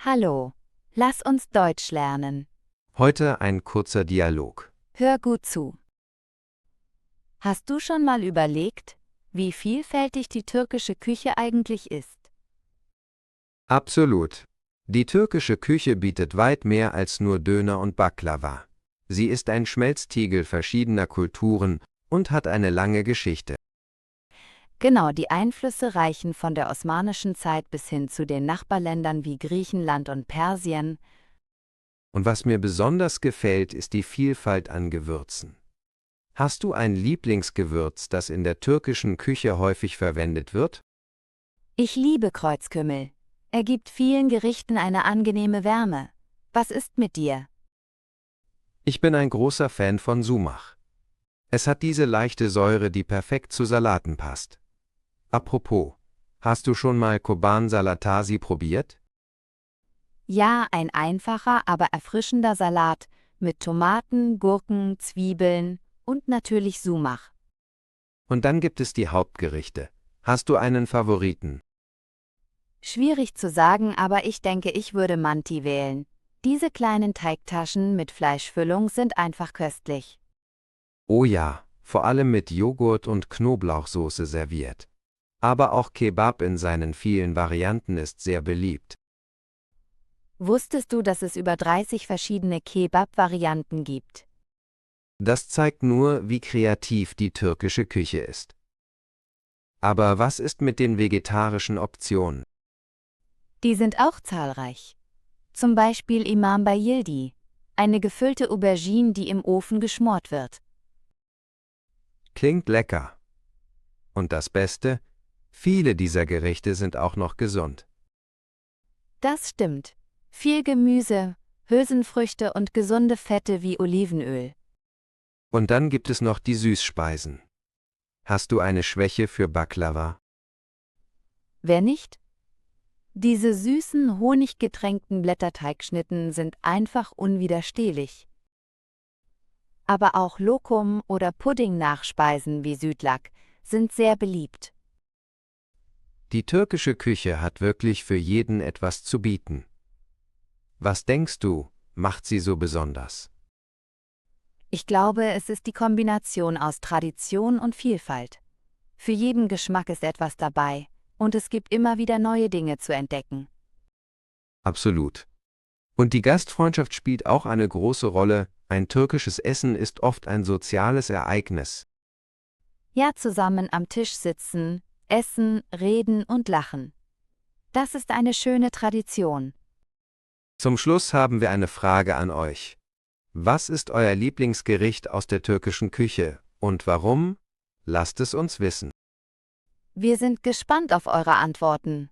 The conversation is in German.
Hallo, lass uns Deutsch lernen. Heute ein kurzer Dialog. Hör gut zu. Hast du schon mal überlegt, wie vielfältig die türkische Küche eigentlich ist? Absolut. Die türkische Küche bietet weit mehr als nur Döner und Baklava. Sie ist ein Schmelztiegel verschiedener Kulturen und hat eine lange Geschichte. Genau, die Einflüsse reichen von der osmanischen Zeit bis hin zu den Nachbarländern wie Griechenland und Persien. Und was mir besonders gefällt, ist die Vielfalt an Gewürzen. Hast du ein Lieblingsgewürz, das in der türkischen Küche häufig verwendet wird? Ich liebe Kreuzkümmel. Er gibt vielen Gerichten eine angenehme Wärme. Was ist mit dir? Ich bin ein großer Fan von Sumach. Es hat diese leichte Säure, die perfekt zu Salaten passt. Apropos, hast du schon mal Çoban Salatası probiert? Ja, ein einfacher, aber erfrischender Salat mit Tomaten, Gurken, Zwiebeln und natürlich Sumach. Und dann gibt es die Hauptgerichte. Hast du einen Favoriten? Schwierig zu sagen, aber ich denke, ich würde Manti wählen. Diese kleinen Teigtaschen mit Fleischfüllung sind einfach köstlich. Oh ja, vor allem mit Joghurt und Knoblauchsoße serviert. Aber auch Kebab in seinen vielen Varianten ist sehr beliebt. Wusstest du, dass es über 30 verschiedene Kebab-Varianten gibt? Das zeigt nur, wie kreativ die türkische Küche ist. Aber was ist mit den vegetarischen Optionen? Die sind auch zahlreich. Zum Beispiel Imam Bayildi, eine gefüllte Aubergine, die im Ofen geschmort wird. Klingt lecker. Und das Beste? Viele dieser Gerichte sind auch noch gesund. Das stimmt. Viel Gemüse, Hülsenfrüchte und gesunde Fette wie Olivenöl. Und dann gibt es noch die Süßspeisen. Hast du eine Schwäche für Baklava? Wer nicht? Diese süßen, honiggetränkten Blätterteigschnitten sind einfach unwiderstehlich. Aber auch Lokum oder Pudding-Nachspeisen wie Südlak sind sehr beliebt. Die türkische Küche hat wirklich für jeden etwas zu bieten. Was denkst du, macht sie so besonders? Ich glaube, es ist die Kombination aus Tradition und Vielfalt. Für jeden Geschmack ist etwas dabei, und es gibt immer wieder neue Dinge zu entdecken. Absolut. Und die Gastfreundschaft spielt auch eine große Rolle. Ein türkisches Essen ist oft ein soziales Ereignis. Ja, zusammen am Tisch sitzen, essen, reden und lachen. Das ist eine schöne Tradition. Zum Schluss haben wir eine Frage an euch. Was ist euer Lieblingsgericht aus der türkischen Küche und warum? Lasst es uns wissen. Wir sind gespannt auf eure Antworten.